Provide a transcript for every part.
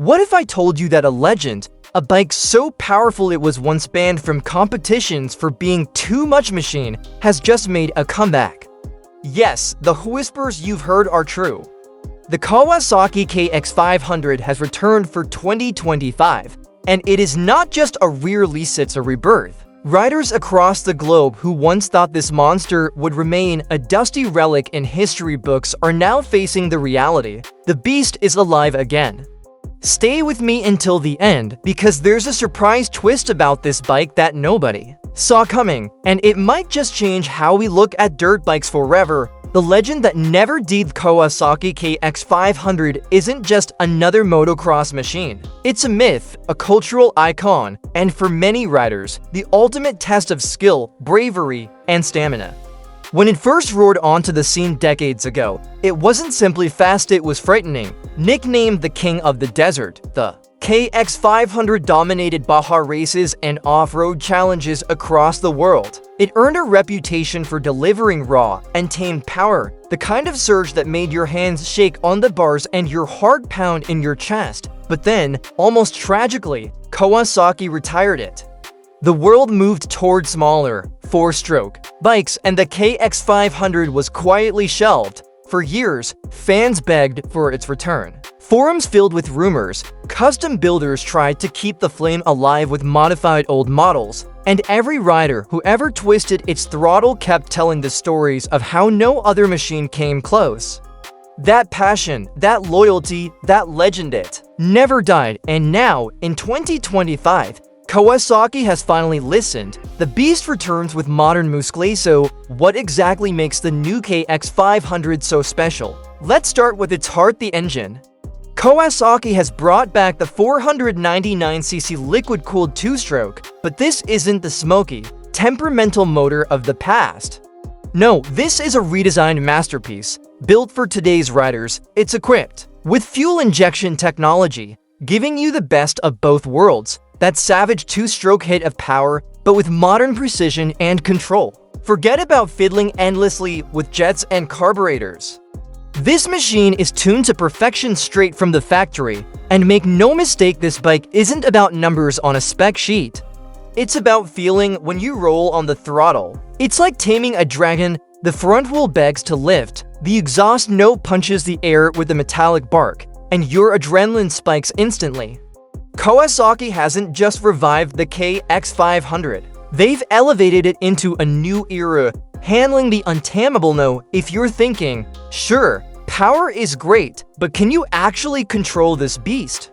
What if I told you that a legend, a bike so powerful it was once banned from competitions for being too much machine, has just made a comeback? Yes, the whispers you've heard are true. The Kawasaki KX500 has returned for 2025, and it is not just a re-release, it's a rebirth. Riders across the globe who once thought this monster would remain a dusty relic in history books are now facing the reality. The beast is alive again. Stay with me until the end, because there's a surprise twist about this bike that nobody saw coming, and it might just change how we look at dirt bikes forever. The legend that never did, Kawasaki KX500 isn't just another motocross machine. It's a myth, a cultural icon, and for many riders, the ultimate test of skill, bravery, and stamina. When it first roared onto the scene decades ago, it wasn't simply fast, it was frightening. Nicknamed the King of the Desert, the KX500 dominated Baja races and off-road challenges across the world. It earned a reputation for delivering raw and tamed power, the kind of surge that made your hands shake on the bars and your heart pound in your chest. But then, almost tragically, Kawasaki retired it. The world moved toward smaller, four-stroke bikes, and the KX500 was quietly shelved. For years, fans begged for its return. Forums filled with rumors, custom builders tried to keep the flame alive with modified old models, and every rider who ever twisted its throttle kept telling the stories of how no other machine came close. That passion, that loyalty, that legend, it never died, and now, in 2025, Kawasaki has finally listened. The beast returns with modern muscle. So, what exactly makes the new KX500 so special? Let's start with its heart, the engine. Kawasaki has brought back the 499cc liquid-cooled two-stroke, but this isn't the smoky, temperamental motor of the past. No, this is a redesigned masterpiece. Built for today's riders, it's equipped with fuel injection technology, giving you the best of both worlds. That savage two-stroke hit of power, but with modern precision and control. Forget about fiddling endlessly with jets and carburetors. This machine is tuned to perfection straight from the factory, and make no mistake, this bike isn't about numbers on a spec sheet. It's about feeling when you roll on the throttle. It's like taming a dragon. The front wheel begs to lift, the exhaust note punches the air with a metallic bark, and your adrenaline spikes instantly. Kawasaki hasn't just revived the KX500, they've elevated it into a new era, handling the untamable. No, if you're thinking, sure, power is great, but can you actually control this beast?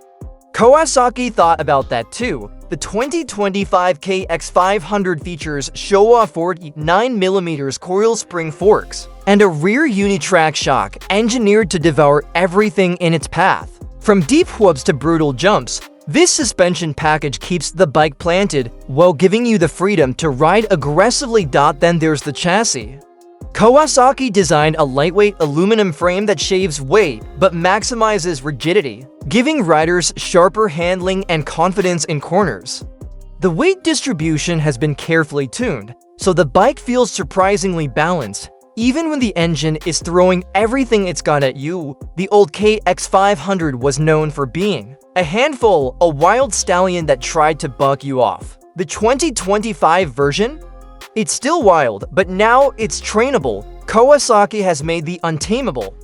Kawasaki thought about that too. The 2025 KX500 features show-off 49mm coil spring forks and a rear unitrack shock engineered to devour everything in its path. From deep whoops to brutal jumps, this suspension package keeps the bike planted while giving you the freedom to ride aggressively. Then there's the chassis. Kawasaki designed a lightweight aluminum frame that shaves weight but maximizes rigidity, giving riders sharper handling and confidence in corners. The weight distribution has been carefully tuned, so the bike feels surprisingly balanced, even when the engine is throwing everything it's got at you. The old KX500 was known for being a handful, a wild stallion that tried to buck you off. The 2025 version? It's still wild, but now it's trainable. Kawasaki has made the untamable.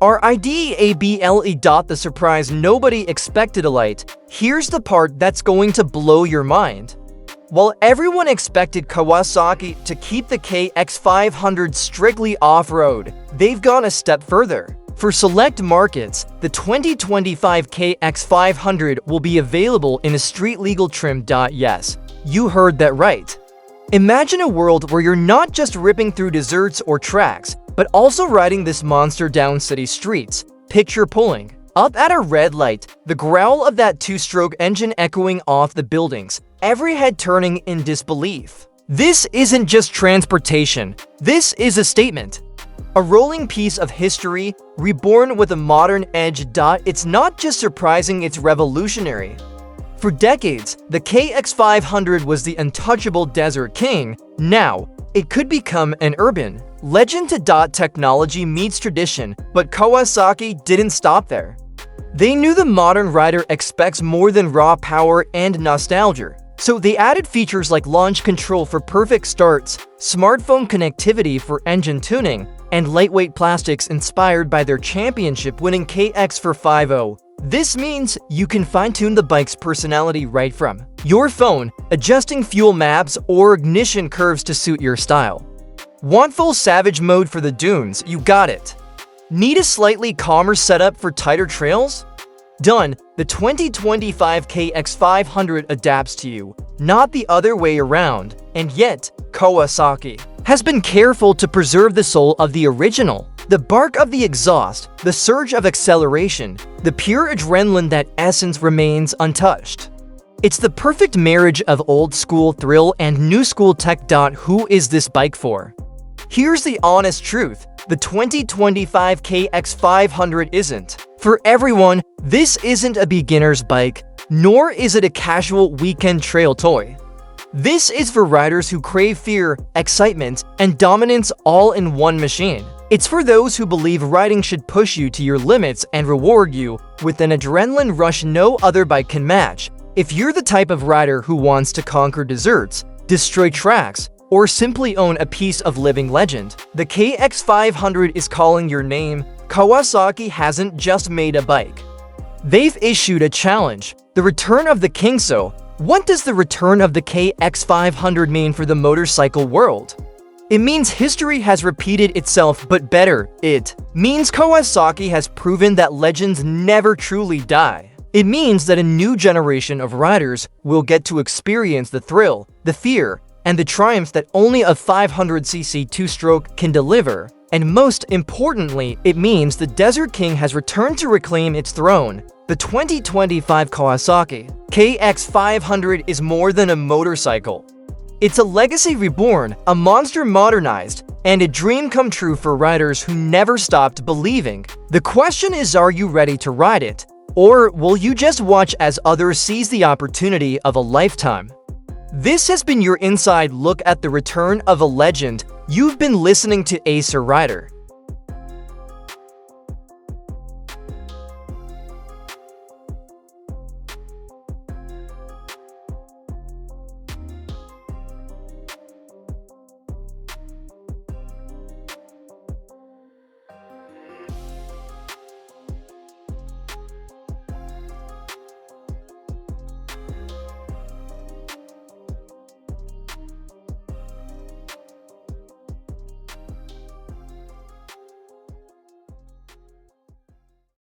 RIDEABLE. The surprise nobody expected. Alight. Here's the part that's going to blow your mind. While everyone expected Kawasaki to keep the KX500 strictly off-road, they've gone a step further. For select markets, the 2025 KX500 will be available in a street-legal trim. Yes, you heard that right. Imagine a world where you're not just ripping through deserts or tracks, but also riding this monster down city streets. Picture pulling up at a red light, the growl of that two-stroke engine echoing off the buildings, every head turning in disbelief. This isn't just transportation, this is a statement. A rolling piece of history, reborn with a modern edge. It's not just surprising, it's revolutionary. For decades, the KX500 was the untouchable desert king. Now, it could become an urban legend. Technology meets tradition, but Kawasaki didn't stop there. They knew the modern rider expects more than raw power and nostalgia. So they added features like launch control for perfect starts, smartphone connectivity for engine tuning, and lightweight plastics inspired by their championship-winning KX450. This means you can fine-tune the bike's personality right from your phone, adjusting fuel maps or ignition curves to suit your style. Want full savage mode for the dunes? You got it. Need a slightly calmer setup for tighter trails? Done. The 2025 KX500 adapts to you, not the other way around. And yet, Kawasaki has been careful to preserve the soul of the original. The bark of the exhaust, the surge of acceleration, the pure adrenaline, that essence remains untouched. It's the perfect marriage of old-school thrill and new-school tech. Who is this bike for? Here's the honest truth. The 2025 KX500 isn't for everyone. This isn't a beginner's bike, nor is it a casual weekend trail toy. This is for riders who crave fear, excitement, and dominance all in one machine. It's for those who believe riding should push you to your limits and reward you with an adrenaline rush no other bike can match. If you're the type of rider who wants to conquer deserts, destroy tracks, or simply own a piece of living legend, the KX500 is calling your name. Kawasaki hasn't just made a bike. They've issued a challenge, the return of the king. So, what does the return of the KX500 mean for the motorcycle world? It means history has repeated itself, but better. It means Kawasaki has proven that legends never truly die. It means that a new generation of riders will get to experience the thrill, the fear, and the triumph that only a 500cc two-stroke can deliver. And most importantly, it means the Desert King has returned to reclaim its throne. The 2025 Kawasaki KX500 is more than a motorcycle. It's a legacy reborn, a monster modernized, and a dream come true for riders who never stopped believing. The question is, are you ready to ride it? Or will you just watch as others seize the opportunity of a lifetime? This has been your inside look at the return of a legend. You've been listening to Acer Rider.